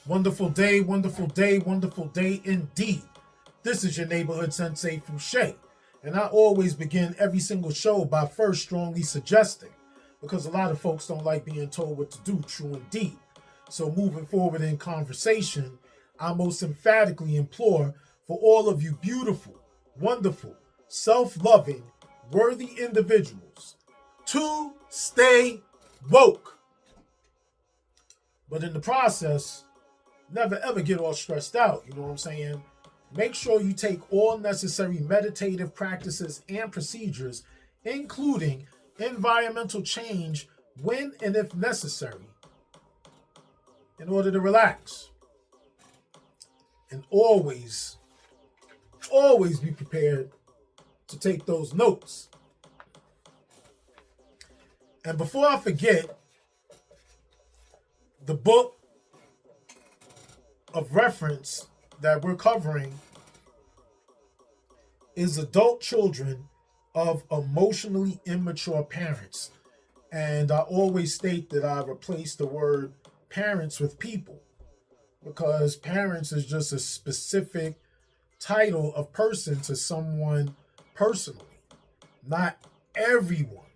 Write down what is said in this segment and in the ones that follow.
Wonderful day, wonderful day, wonderful day indeed. This is your neighborhood sensei Fouché, and I always begin every single show by first strongly suggesting, because a lot of folks don't like being told what to do, true indeed. So moving forward in conversation, I most emphatically implore for all of you beautiful, wonderful, self-loving, worthy individuals to stay woke. But in the process, never ever get all stressed out. You know what I'm saying? Make sure you take all necessary meditative practices and procedures, including environmental change when and if necessary, in order to relax. And always, always be prepared to take those notes. And before I forget, the book of reference that we're covering is Adult Children of Emotionally Immature Parents. And I always state that I replace the word parents with people, because parents is just a specific title of person to someone personally, not everyone.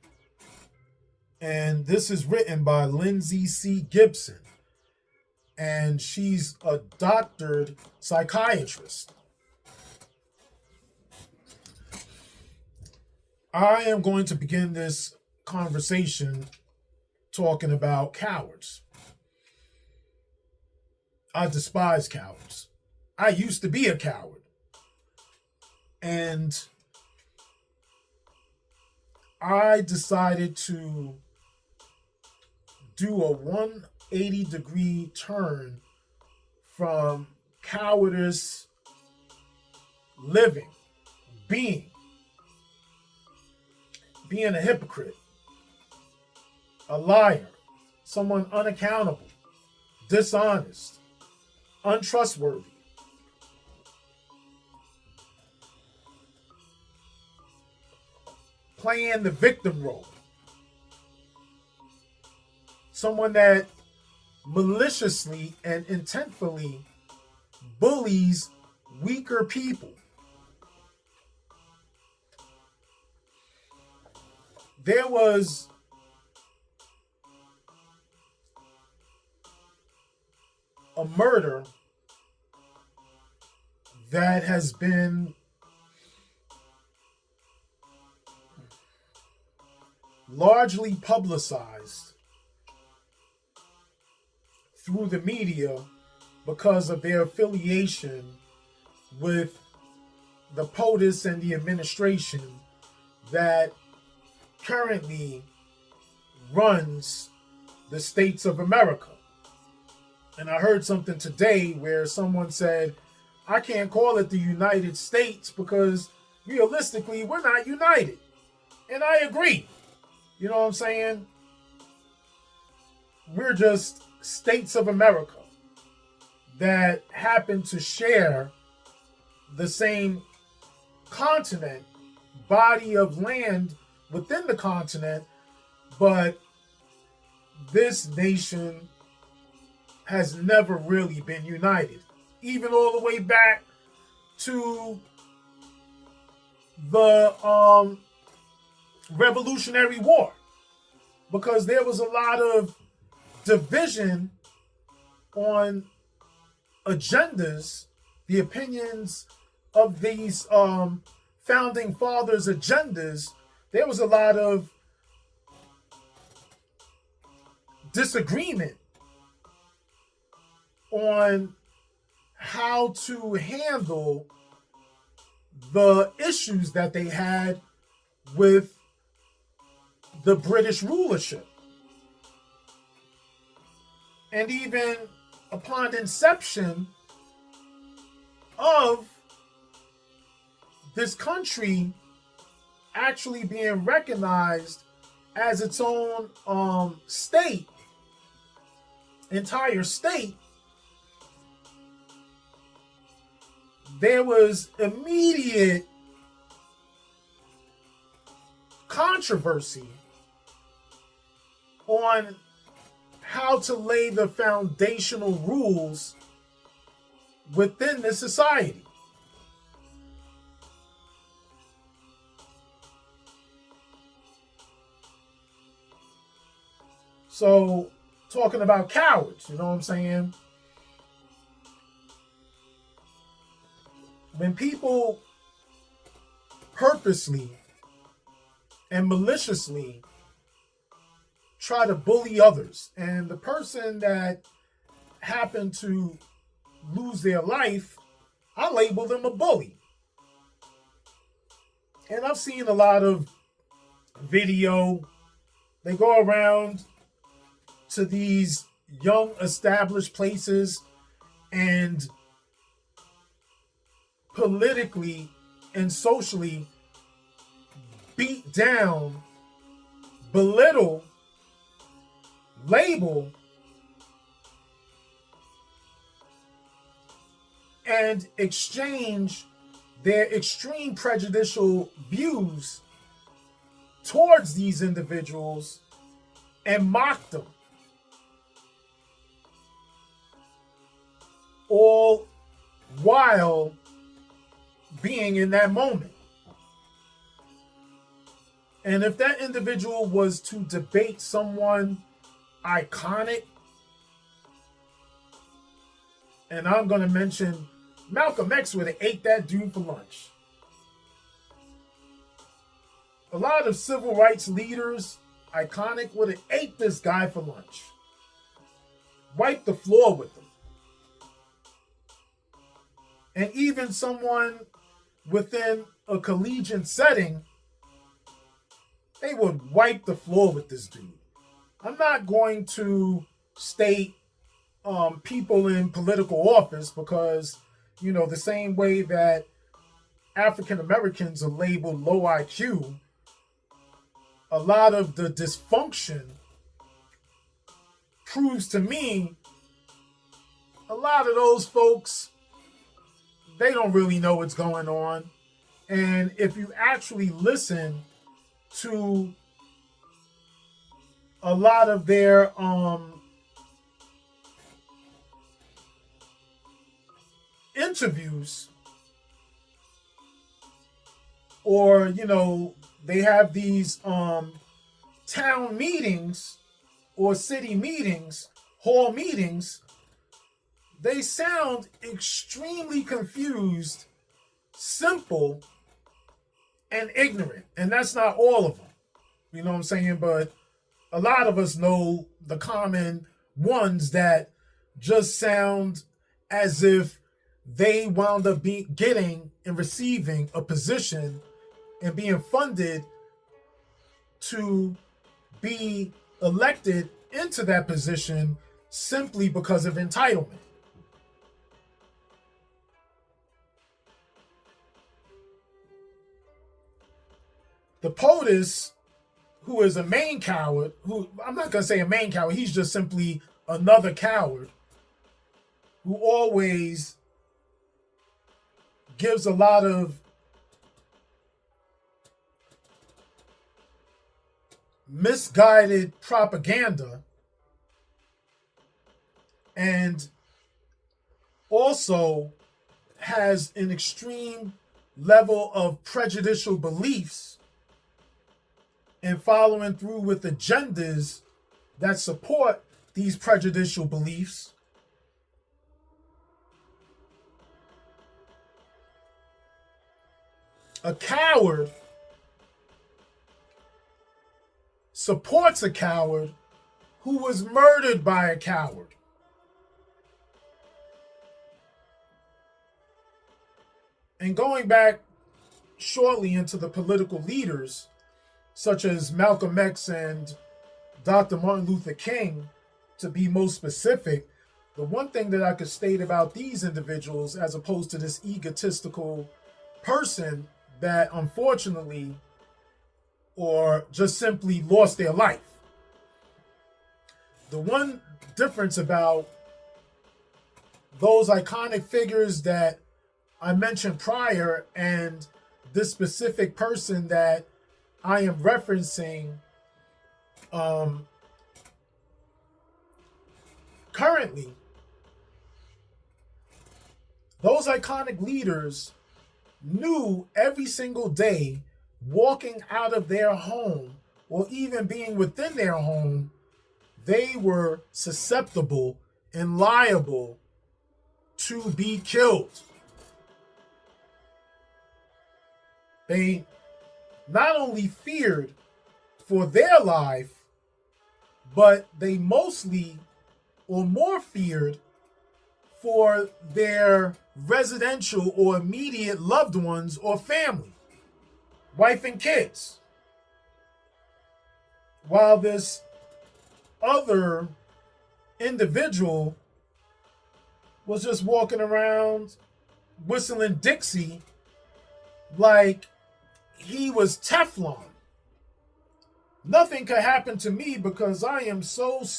And this is written by Lindsay C. Gibson, and she's a doctored psychiatrist. I am going to begin this conversation talking about cowards. I despise cowards. I used to be a coward. And I decided to do a 180-degree turn from cowardice, living, being a hypocrite, a liar, someone unaccountable, dishonest, untrustworthy, playing the victim role, someone that maliciously and intentfully bullies weaker people. There was a murder that has been largely publicized through the media because of their affiliation with the POTUS and the administration that currently runs the states of America. And I heard something today where someone said, I can't call it the United States because realistically, we're not united. And I agree. You know what I'm saying? We're just states of America that happen to share the same continent, body of land within the continent, but this nation has never really been united, even all the way back to the Revolutionary War, because there was a lot of division on agendas, the opinions of these founding fathers' agendas. There was a lot of disagreement on how to handle the issues that they had with the British rulership. And even upon inception of this country actually being recognized as its own state, entire state, there was immediate controversy on how to lay the foundational rules within the society. So, talking about cowards, you know what I'm saying? When people purposely and maliciously try to bully others, and the person that happened to lose their life, I label them a bully. And I've seen a lot of video. They go around to these young established places and politically and socially beat down, belittle, label, and exchange their extreme prejudicial views towards these individuals and mock them. All while being in that moment. And if that individual was to debate someone iconic, and I'm going to mention Malcolm X would have ate that dude for lunch. A lot of civil rights leaders, iconic, would have ate this guy for lunch. Wiped the floor with him. And even someone within a collegiate setting, they would wipe the floor with this dude. I'm not going to state people in political office because, you know, the same way that African Americans are labeled low IQ, a lot of the dysfunction proves to me a lot of those folks, they don't really know what's going on. And if you actually listen to a lot of their interviews, or, you know, they have these town meetings or city meetings, hall meetings, they sound extremely confused, simple, and ignorant. And that's not all of them. You know what I'm saying? But a lot of us know the common ones that just sound as if they wound up getting and receiving a position and being funded to be elected into that position simply because of entitlement. The POTUS, who is a main coward, who I'm not going to say a main coward, he's just simply another coward who always gives a lot of misguided propaganda and also has an extreme level of prejudicial beliefs and following through with agendas that support these prejudicial beliefs. A coward supports a coward who was murdered by a coward. And going back shortly into the political leaders, such as Malcolm X and Dr. Martin Luther King, to be most specific, the one thing that I could state about these individuals, as opposed to this egotistical person that unfortunately or just simply lost their life. The one difference about those iconic figures that I mentioned prior and this specific person that I am referencing Currently, those iconic leaders knew every single day walking out of their home or even being within their home, they were susceptible and liable to be killed. They not only feared for their life, but they mostly or more feared for their residential or immediate loved ones or family, wife and kids. While this other individual was just walking around whistling Dixie like he was Teflon. Nothing could happen to me because I am such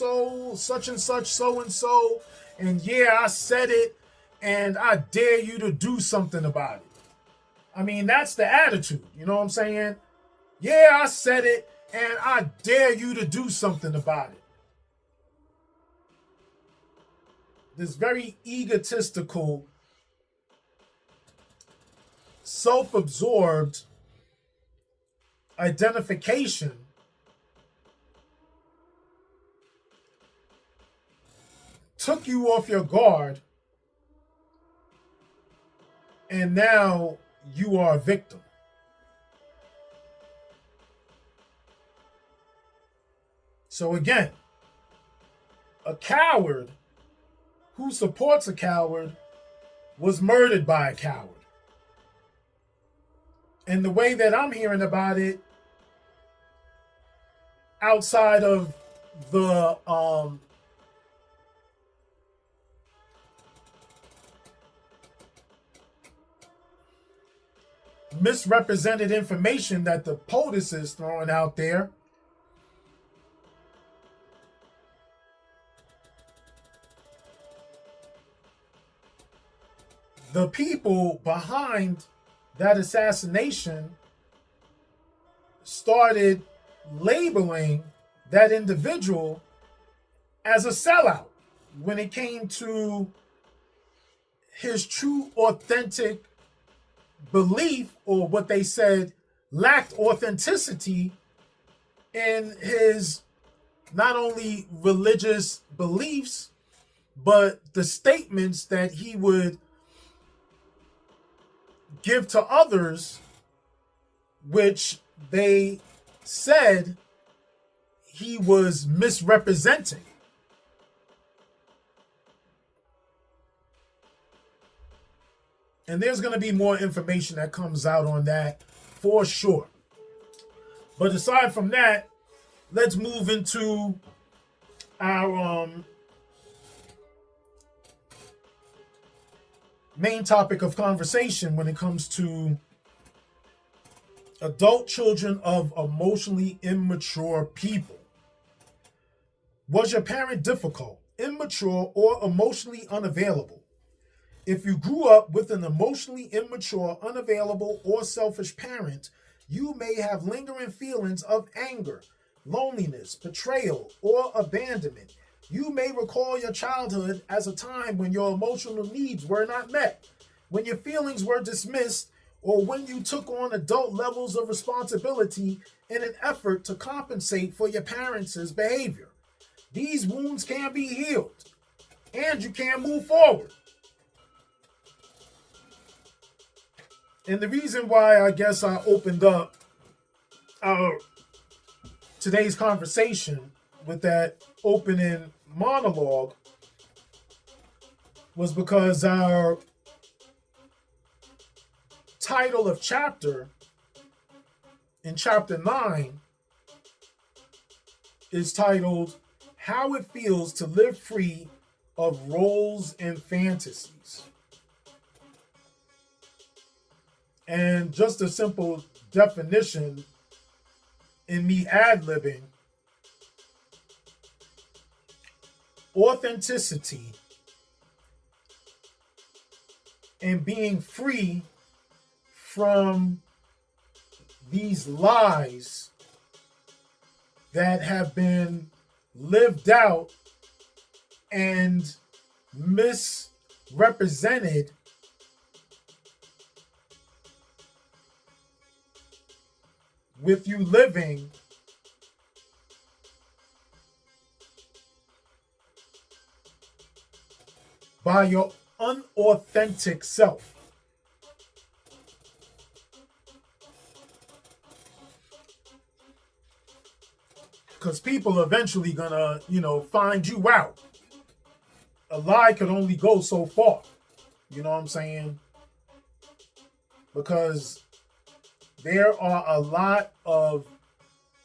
and such, so and so. And yeah, I said it and I dare you to do something about it. I mean, that's the attitude. You know what I'm saying? Yeah, I said it and I dare you to do something about it. This very egotistical, self-absorbed identification took you off your guard, and now you are a victim. So again, a coward who supports a coward was murdered by a coward. And the way that I'm hearing about it, outside of the misrepresented information that the POTUS is throwing out there, the people behind that assassination started labeling that individual as a sellout when it came to his true authentic belief, or what they said lacked authenticity in his not only religious beliefs, but the statements that he would give to others, which they said he was misrepresenting. And there's going to be more information that comes out on that for sure. But aside from that, let's move into our main topic of conversation when it comes to adult children of emotionally immature people. Was your parent difficult, immature, or emotionally unavailable? If you grew up with an emotionally immature, unavailable, or selfish parent, you may have lingering feelings of anger, loneliness, betrayal, or abandonment. You may recall your childhood as a time when your emotional needs were not met, when your feelings were dismissed, or when you took on adult levels of responsibility in an effort to compensate for your parents' behavior. These wounds can be healed, and you can move forward. And the reason why I guess I opened up our today's conversation with that opening monologue was because our title of chapter in chapter 9 is titled How It Feels to Live Free of Roles and Fantasies. And just a simple definition in me ad-libbing: authenticity and being free from these lies that have been lived out and misrepresented with you living by your unauthentic self. Because people are eventually gonna, find you out. A lie could only go so far. You know what I'm saying? Because there are a lot of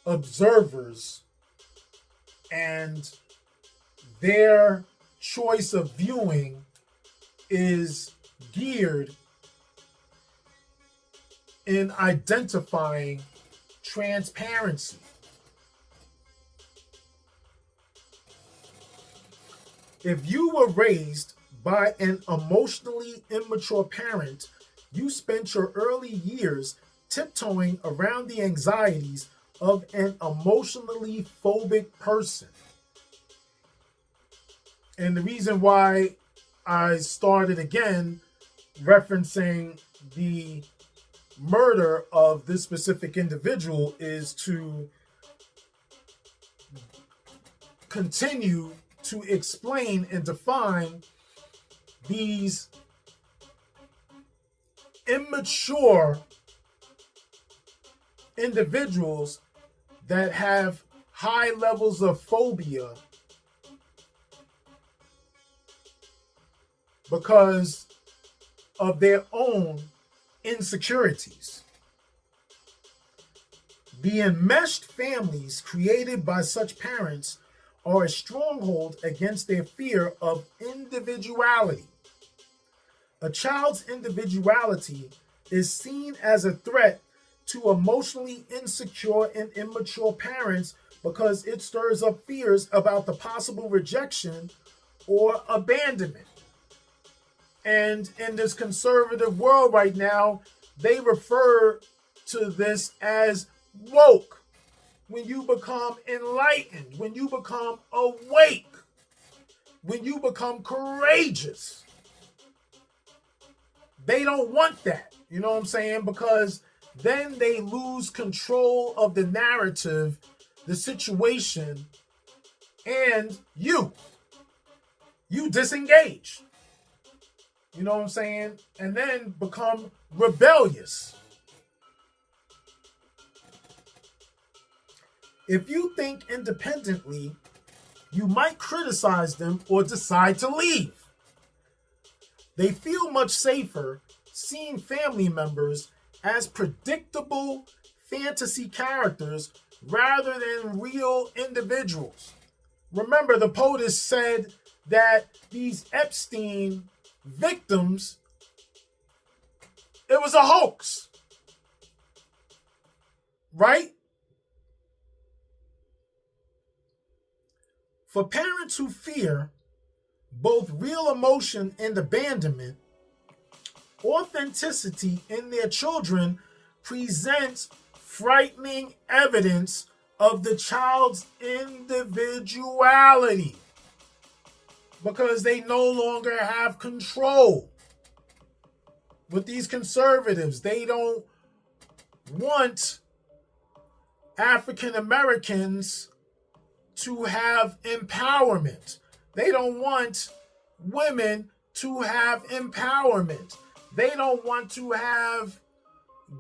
observers, and their choice of viewing is geared in identifying transparency. If you were raised by an emotionally immature parent, you spent your early years tiptoeing around the anxieties of an emotionally phobic person. And the reason why I started again referencing the murder of this specific individual is to continue to explain and define these immature individuals that have high levels of phobia because of their own insecurities. The enmeshed families created by such parents are a stronghold against their fear of individuality. A child's individuality is seen as a threat to emotionally insecure and immature parents because it stirs up fears about the possible rejection or abandonment. And in this conservative world right now, they refer to this as woke. When you become enlightened, when you become awake, when you become courageous, they don't want that. You know what I'm saying? Because then they lose control of the narrative, the situation, and you disengage. You know what I'm saying? And then become rebellious. If you think independently, you might criticize them or decide to leave. They feel much safer seeing family members as predictable fantasy characters rather than real individuals. Remember, the POTUS said that these Epstein victims, it was a hoax, right? For parents who fear both real emotion and abandonment, authenticity in their children presents frightening evidence of the child's individuality because they no longer have control. With these conservatives, they don't want African Americans to have empowerment. They don't want women to have empowerment. They don't want to have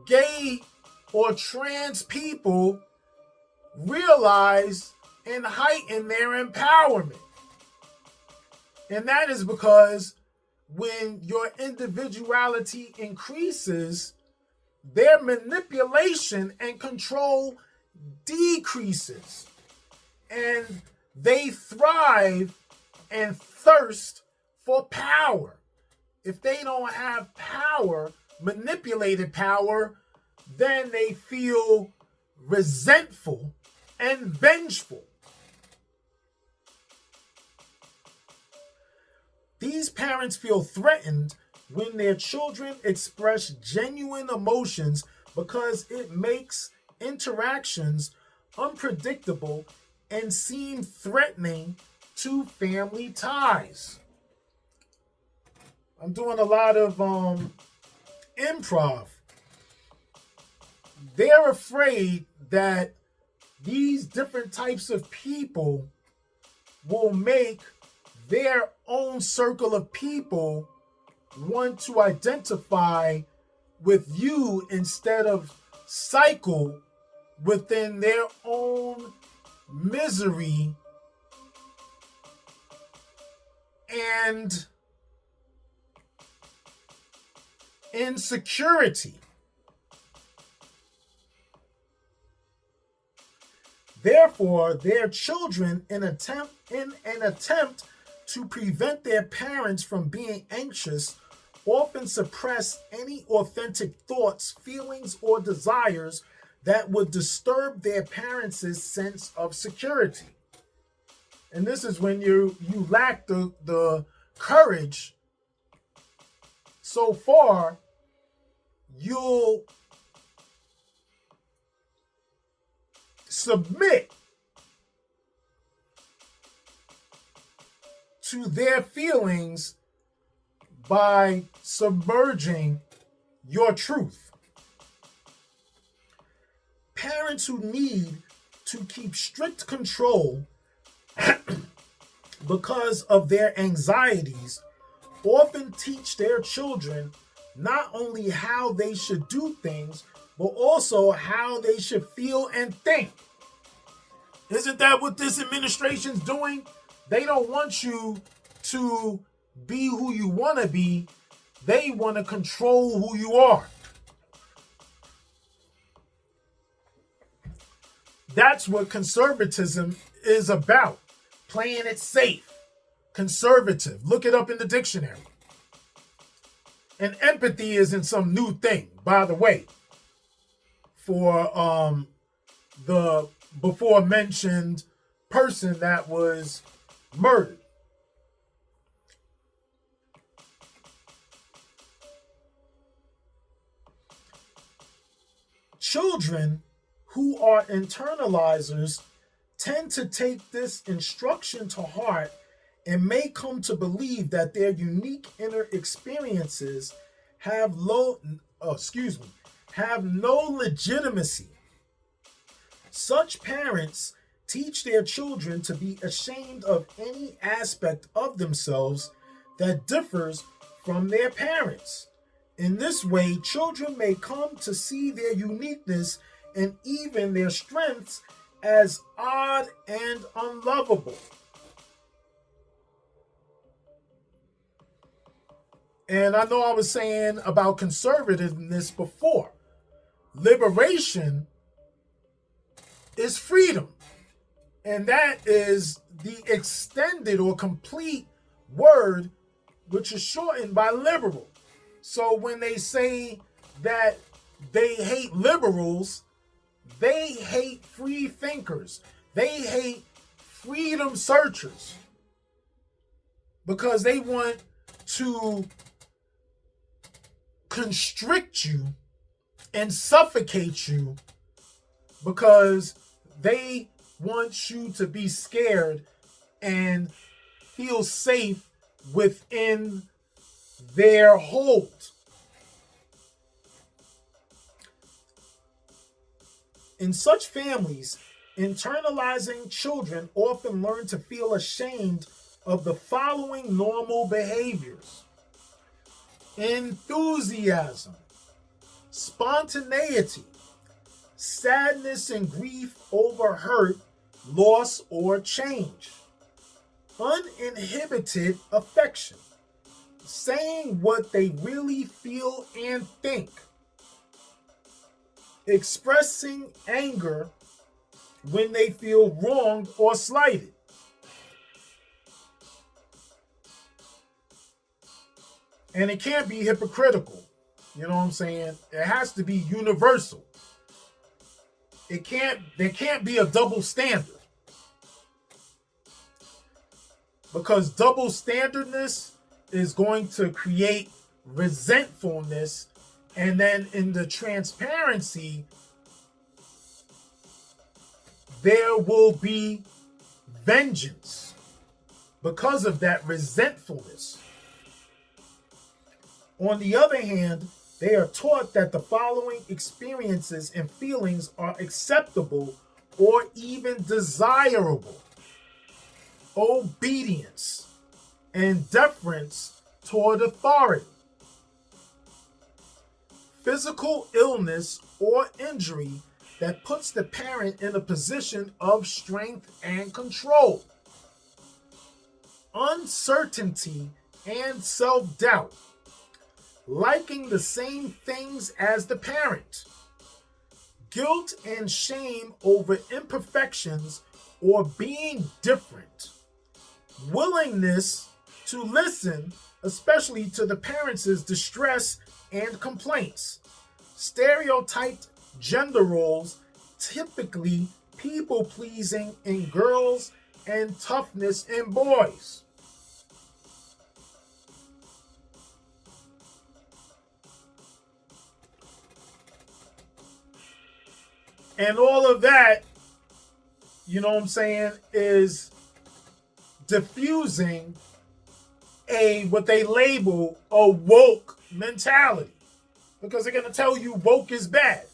gay or trans people realize and heighten their empowerment. And that is because when your individuality increases, their manipulation and control decreases. And they thrive and thirst for power. If they don't have power, manipulated power, then they feel resentful and vengeful. These parents feel threatened when their children express genuine emotions because it makes interactions unpredictable and seem threatening to family ties. I'm doing a lot of improv. They're afraid that these different types of people will make their own circle of people want to identify with you instead of cycle within their own misery and insecurity. Therefore, their children, in an attempt to prevent their parents from being anxious, often suppress any authentic thoughts, feelings, or desires that would disturb their parents' sense of security. And this is when you lack the courage. So far, you'll submit to their feelings by submerging your truth. Parents who need to keep strict control because of their anxieties often teach their children not only how they should do things, but also how they should feel and think. Isn't that what this administration's doing? They don't want you to be who you want to be. They want to control who you are. That's what conservatism is about. Playing it safe. Conservative. Look it up in the dictionary. And empathy isn't some new thing, by the way, for the before mentioned person that was murdered. Children who are internalizers tend to take this instruction to heart and may come to believe that their unique inner experiences have no legitimacy. Such parents teach their children to be ashamed of any aspect of themselves that differs from their parents. In this way, children may come to see their uniqueness and even their strengths as odd and unlovable. And I know I was saying about conservativeness before. Liberation is freedom. And that is the extended or complete word, which is shortened by liberal. So when they say that they hate liberals, they hate free thinkers. They hate freedom searchers. Because they want to constrict you and suffocate you because they want you to be scared and feel safe within their hold. In such families, internalizing children often learn to feel ashamed of the following normal behaviors: enthusiasm, spontaneity, sadness and grief over hurt, loss, or change, uninhibited affection, saying what they really feel and think, expressing anger when they feel wronged or slighted, and it can't be hypocritical. You know what I'm saying? It has to be universal. There can't be a double standard. Because double standardness is going to create resentfulness, and then in the transparency, there will be vengeance. because of that resentfulness. On the other hand, they are taught that the following experiences and feelings are acceptable or even desirable: obedience and deference toward authority, physical illness or injury that puts the parent in a position of strength and control, uncertainty and self-doubt, liking the same things as the parent, guilt and shame over imperfections or being different, willingness to listen, especially to the parents' distress and complaints, stereotyped gender roles, typically people-pleasing in girls and toughness in boys. And all of that, you know what I'm saying, is diffusing what they label a woke mentality. Because they're going to tell you woke is bad.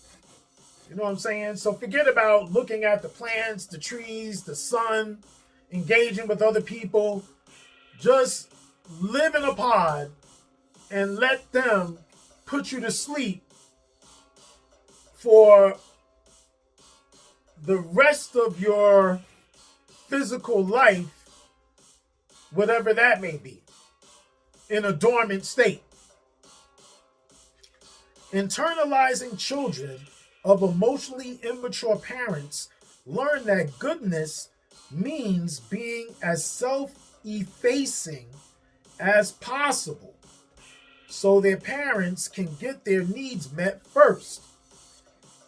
You know what I'm saying? So forget about looking at the plants, the trees, the sun, engaging with other people. Just live in a pod and let them put you to sleep for the rest of your physical life, whatever that may be, in a dormant state. Internalizing children of emotionally immature parents learn that goodness means being as self-effacing as possible so their parents can get their needs met first.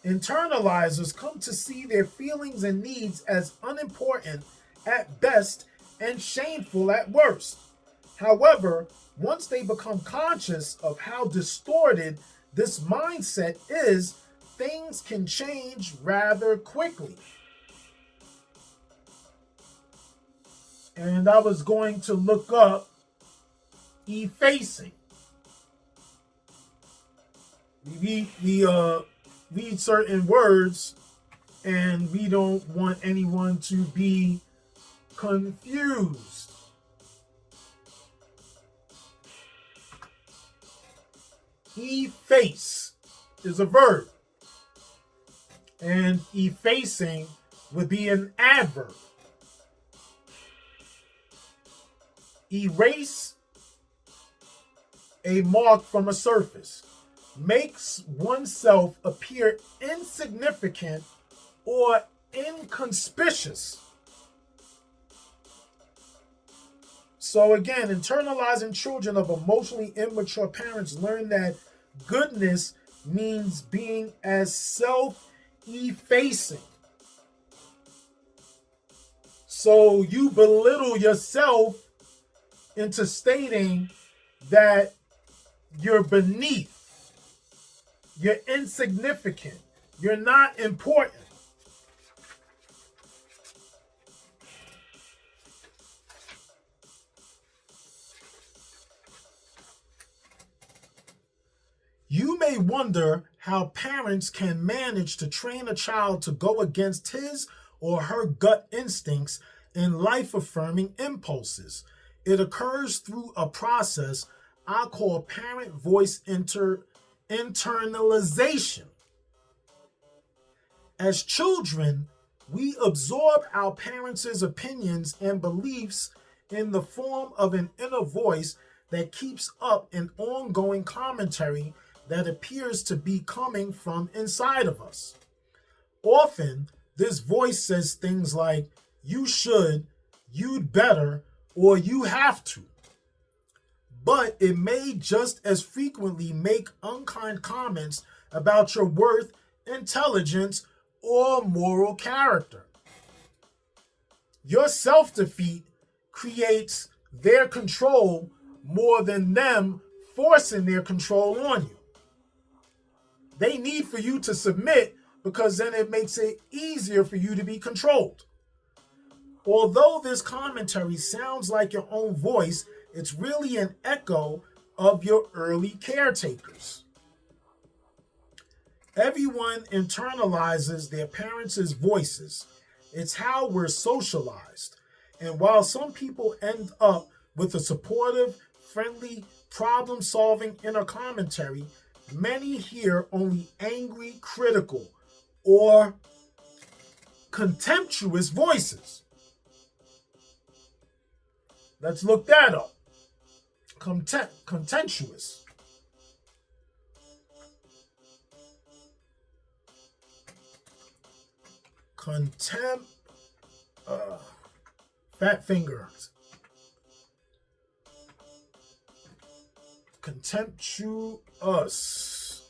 Internalizers come to see their feelings and needs as unimportant at best and shameful at worst. However, once they become conscious of how distorted this mindset is, things can change rather quickly. And I was going to look up effacing. We read certain words and we don't want anyone to be confused. Efface is a verb, and effacing would be an adverb. Erase a mark from a surface, makes oneself appear insignificant or inconspicuous. So again, internalizing children of emotionally immature parents learn that goodness means being as self-effacing. So you belittle yourself into stating that you're beneath, you're insignificant, you're not important. You may wonder how parents can manage to train a child to go against his or her gut instincts and life-affirming impulses. It occurs through a process I call parent voice internalization. As children, we absorb our parents' opinions and beliefs in the form of an inner voice that keeps up an ongoing commentary that appears to be coming from inside of us. Often, this voice says things like, you should, you'd better, or you have to. But it may just as frequently make unkind comments about your worth, intelligence, or moral character. Your self-defeat creates their control more than them forcing their control on you. They need for you to submit because then it makes it easier for you to be controlled. Although this commentary sounds like your own voice, it's really an echo of your early caretakers. Everyone internalizes their parents' voices. It's how we're socialized. And while some people end up with a supportive, friendly, problem solving inner commentary, many hear only angry, critical, or contemptuous voices. Let's look that up. Contemptuous. Contempt. Fat fingers. Contemptuous.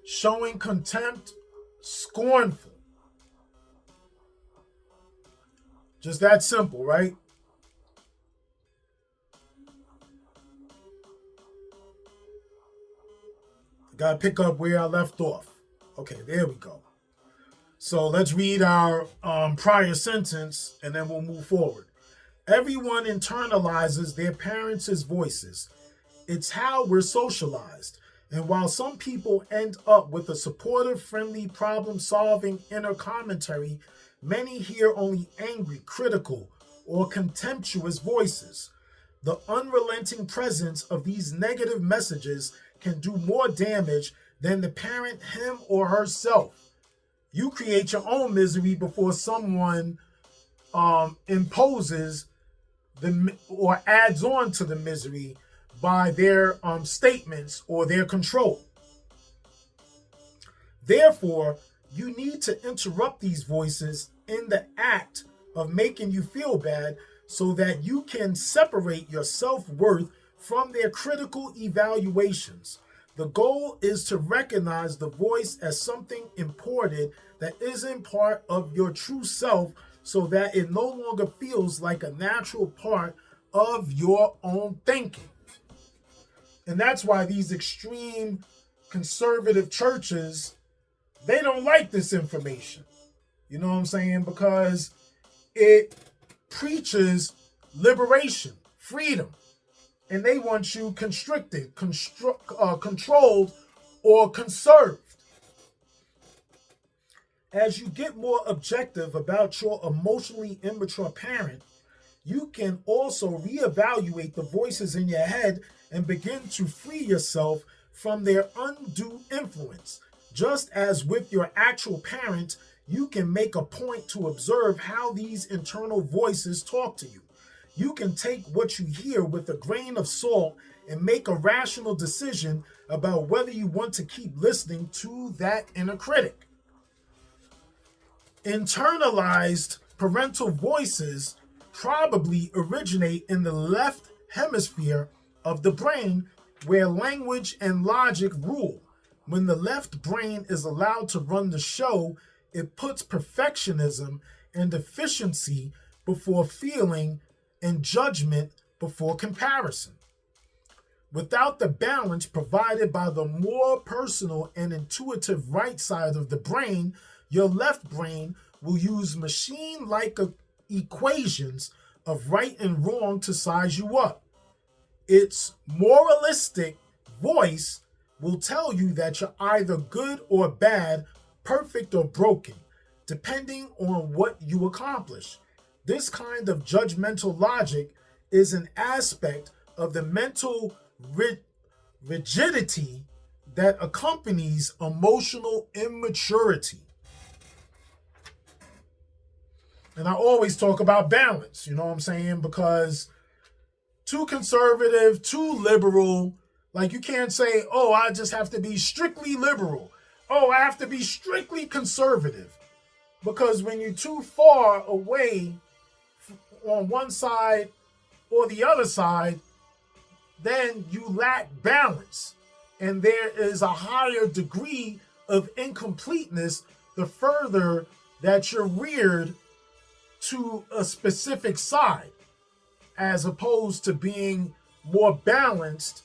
Showing contempt. Scornful. Just that simple, right? Gotta pick up where I left off. Okay, there we go. So let's read our prior sentence and then we'll move forward. Everyone internalizes their parents' voices. It's how we're socialized. And while some people end up with a supportive, friendly, problem solving inner commentary, many hear only angry, critical, or contemptuous voices. The unrelenting presence of these negative messages can do more damage than the parent, him or herself. You create your own misery before someone imposes or adds on to the misery by their statements or their control. Therefore, you need to interrupt these voices in the act of making you feel bad so that you can separate your self-worth from their critical evaluations. The goal is to recognize the voice as something imported that isn't part of your true self so that it no longer feels like a natural part of your own thinking. And that's why these extreme conservative churches, they don't like this information. You know what I'm saying? Because it preaches liberation, freedom, and they want you constricted, controlled, or conserved. As you get more objective about your emotionally immature parent, you can also reevaluate the voices in your head and begin to free yourself from their undue influence. Just as with your actual parent, you can make a point to observe how these internal voices talk to you. You can take what you hear with a grain of salt and make a rational decision about whether you want to keep listening to that inner critic. Internalized parental voices probably originate in the left hemisphere of the brain where language and logic rule. When the left brain is allowed to run the show, it puts perfectionism and efficiency before feeling and judgment before comparison. Without the balance provided by the more personal and intuitive right side of the brain, your left brain will use machine-like equations of right and wrong to size you up. Its moralistic voice will tell you that you're either good or bad, perfect or broken, depending on what you accomplish. This kind of judgmental logic is an aspect of the mental rigidity that accompanies emotional immaturity. And I always talk about balance, you know what I'm saying? Because too conservative, too liberal, like you can't say, oh, I just have to be strictly liberal. Oh, I have to be strictly conservative. Because when you're too far away on one side or the other side, then you lack balance. And there is a higher degree of incompleteness the further that you're reared to a specific side, as opposed to being more balanced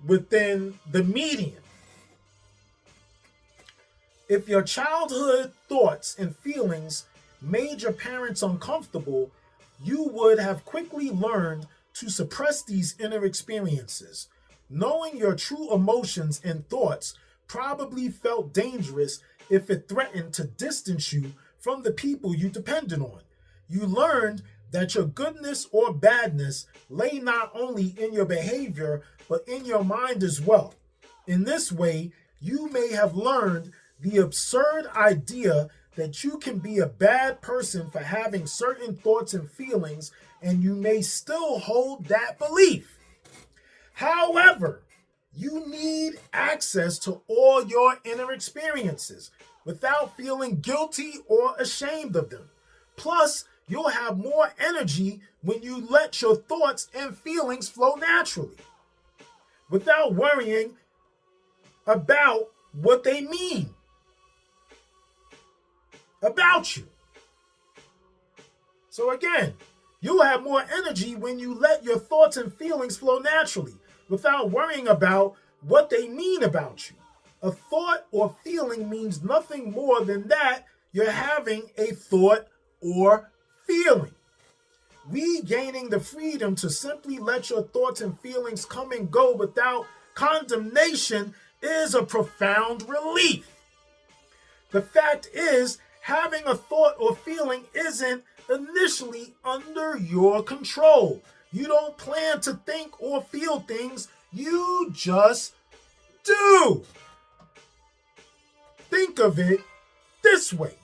within the median. If your childhood thoughts and feelings made your parents uncomfortable, you would have quickly learned to suppress these inner experiences. Knowing your true emotions and thoughts probably felt dangerous if it threatened to distance you from the people you depended on. You learned that your goodness or badness lay not only in your behavior, but in your mind as well. In this way, you may have learned the absurd idea that you can be a bad person for having certain thoughts and feelings, and you may still hold that belief. However, you need access to all your inner experiences without feeling guilty or ashamed of them. Plus, you'll have more energy when you let your thoughts and feelings flow naturally without worrying about what they mean about you. So again, you'll have more energy when you let your thoughts and feelings flow naturally without worrying about what they mean about you. A thought or feeling means nothing more than that you're having a thought or feeling. Regaining the freedom to simply let your thoughts and feelings come and go without condemnation is a profound relief. The fact is, having a thought or feeling isn't initially under your control. You don't plan to think or feel things, you just do. Think of it this way.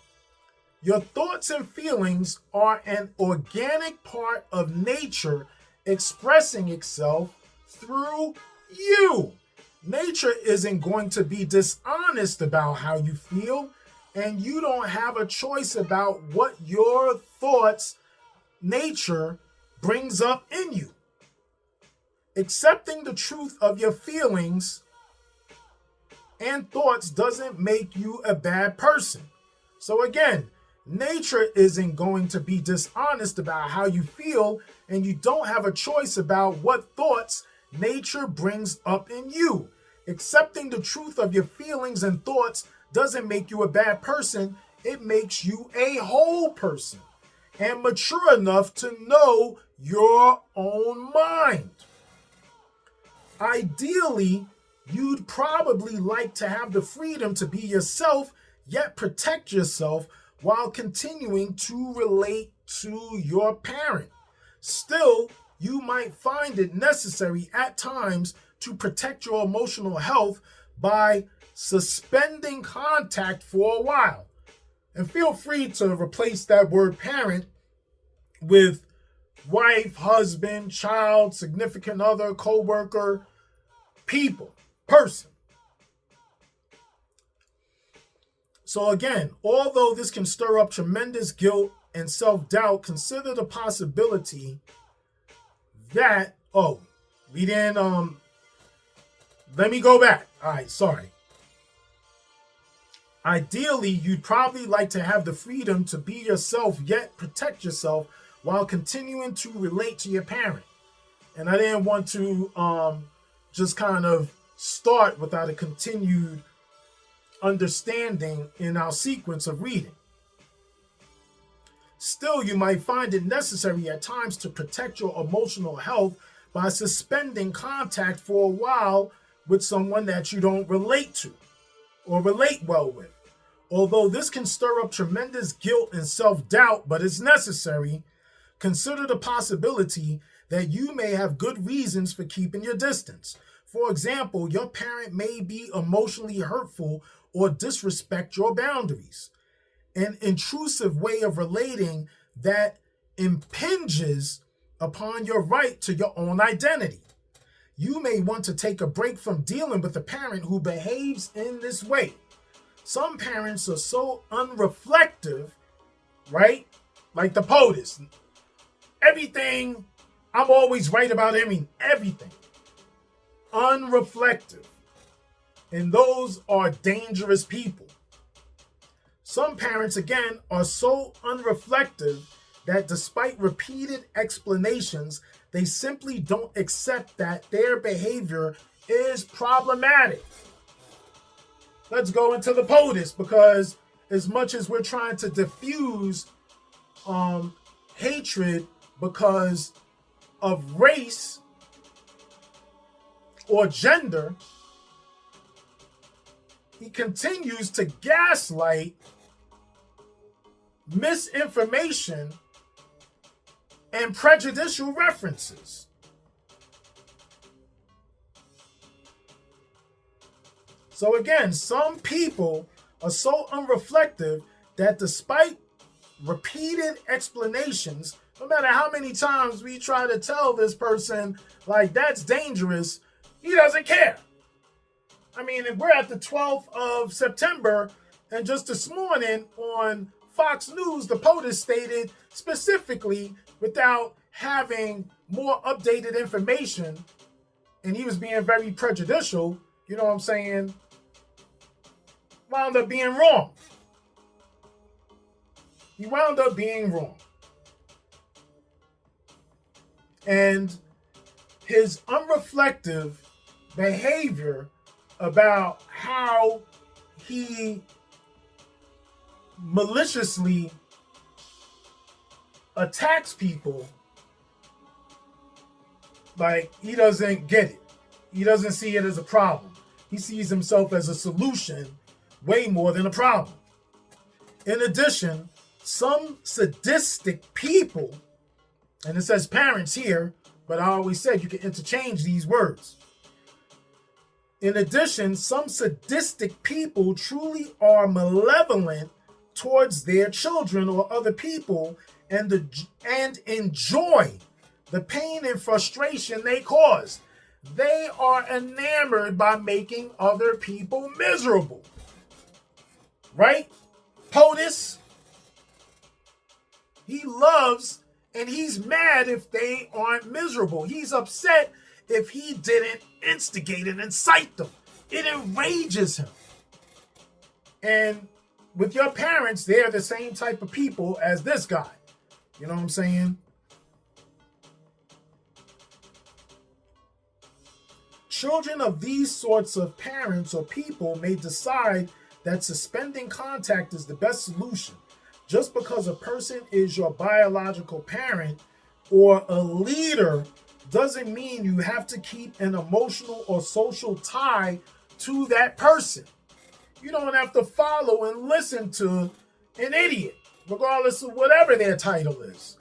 Your thoughts and feelings are an organic part of nature expressing itself through you. Nature isn't going to be dishonest about how you feel, and you don't have a choice about what your thoughts, nature, brings up in you. Accepting the truth of your feelings and thoughts doesn't make you a bad person. So again, nature isn't going to be dishonest about how you feel, and you don't have a choice about what thoughts nature brings up in you. Accepting the truth of your feelings and thoughts doesn't make you a bad person. It makes you a whole person and mature enough to know your own mind. Ideally, you'd probably like to have the freedom to be yourself, yet protect yourself while continuing to relate to your parent. Still, you might find it necessary at times to protect your emotional health by suspending contact for a while. And feel free to replace that word parent with wife, husband, child, significant other, co-worker, people, person. So again, although this can stir up tremendous guilt and self-doubt, consider the possibility that, we didn't, let me go back. All right, sorry. Ideally, you'd probably like to have the freedom to be yourself, yet protect yourself while continuing to relate to your parent. And I didn't want to just kind of start without a continued understanding in our sequence of reading. Still, you might find it necessary at times to protect your emotional health by suspending contact for a while with someone that you don't relate to or relate well with. Although this can stir up tremendous guilt and self-doubt, but it's necessary, consider the possibility that you may have good reasons for keeping your distance. For example, your parent may be emotionally hurtful or disrespect your boundaries. An intrusive way of relating that impinges upon your right to your own identity. You may want to take a break from dealing with a parent who behaves in this way. Some parents are so unreflective, right? Like the POTUS. Everything, I'm always right about everything. Unreflective. And those are dangerous people. Some parents, again, are so unreflective that despite repeated explanations, they simply don't accept that their behavior is problematic. Let's go into the POTUS, because as much as we're trying to diffuse hatred because of race or gender, he continues to gaslight, misinformation, and prejudicial references. So again, some people are so unreflective that despite repeated explanations, no matter how many times we try to tell this person, like, that's dangerous, he doesn't care. I mean, if we're at the 12th of September, and just this morning on Fox News, the POTUS stated specifically, without having more updated information, and he was being very prejudicial, you know what I'm saying, wound up being wrong. He wound up being wrong. And his unreflective behavior about how he maliciously attacks people, like, he doesn't get it. He doesn't see it as a problem. He sees himself as a solution way more than a problem. In addition, some sadistic people, and it says parents here, but I always said you can interchange these words. In addition, some sadistic people truly are malevolent towards their children or other people, and enjoy the pain and frustration they cause. They are enamored by making other people miserable. Right? POTUS, he loves and he's mad if they aren't miserable. He's upset if he didn't instigate and incite them. It enrages him. And with your parents, they're the same type of people as this guy. You know what I'm saying? Children of these sorts of parents or people may decide that suspending contact is the best solution. Just because a person is your biological parent or a leader doesn't mean you have to keep an emotional or social tie to that person. You don't have to follow and listen to an idiot, regardless of whatever their title is.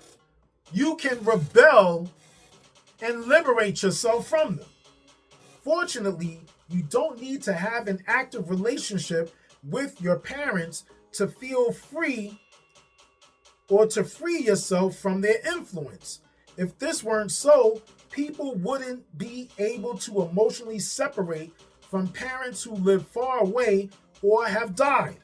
You can rebel and liberate yourself from them. Fortunately, you don't need to have an active relationship with your parents to feel free or to free yourself from their influence. If this weren't so, people wouldn't be able to emotionally separate from parents who live far away or have died.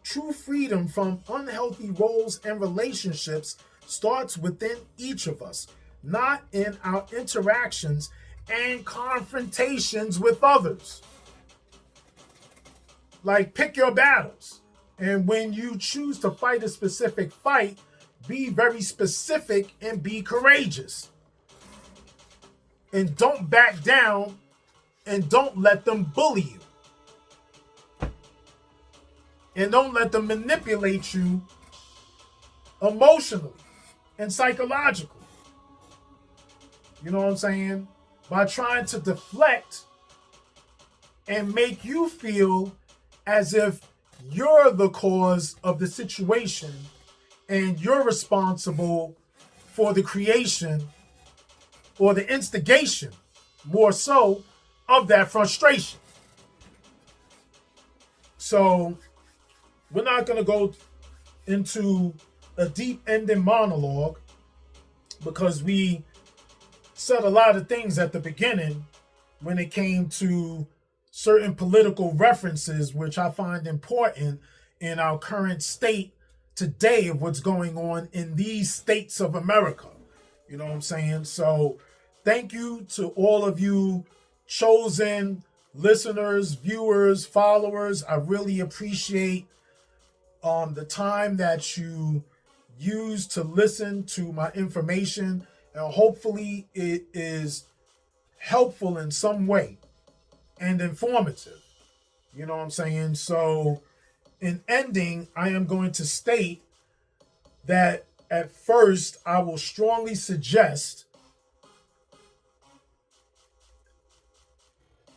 True freedom from unhealthy roles and relationships starts within each of us, not in our interactions and confrontations with others. Like, pick your battles. And when you choose to fight a specific fight, be very specific and be courageous. And don't back down and don't let them bully you. And don't let them manipulate you emotionally and psychologically. You know what I'm saying? By trying to deflect and make you feel as if you're the cause of the situation and you're responsible for the creation or the instigation, more so, of that frustration. So we're not going to go into a deep ending monologue because we said a lot of things at the beginning when it came to certain political references, which I find important in our current state today of what's going on in these states of America. You know what I'm saying? So thank you to all of you chosen listeners, viewers, followers. I really appreciate the time that you use to listen to my information, and hopefully it is helpful in some way and informative. You know what I'm saying? So in ending, I am going to state that at first, I will strongly suggest,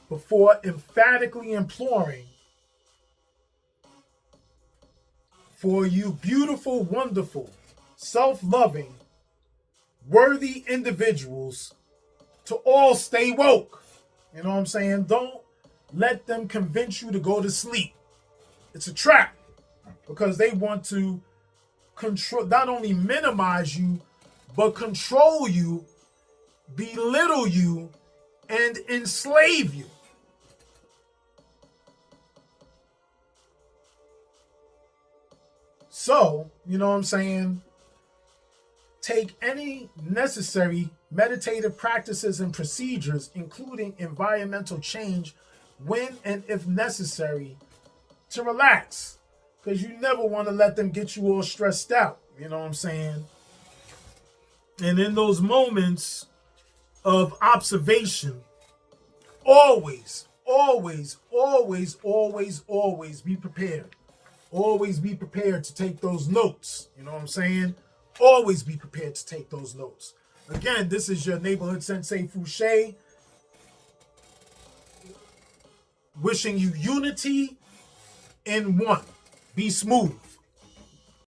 before emphatically imploring, for you beautiful, wonderful, self-loving, worthy individuals to all stay woke. You know what I'm saying? Don't let them convince you to go to sleep. It's a trap, because they want to control, not only minimize you, but control you, belittle you, and enslave you. So, you know what I'm saying? Take any necessary meditative practices and procedures, including environmental change, when and if necessary, to relax. Because you never want to let them get you all stressed out. You know what I'm saying? And in those moments of observation, always, always, always, always, always be prepared. Always be prepared to take those notes. You know what I'm saying? Always be prepared to take those notes. Again, this is your neighborhood sensei Fouché, wishing you unity in one. Be smooth.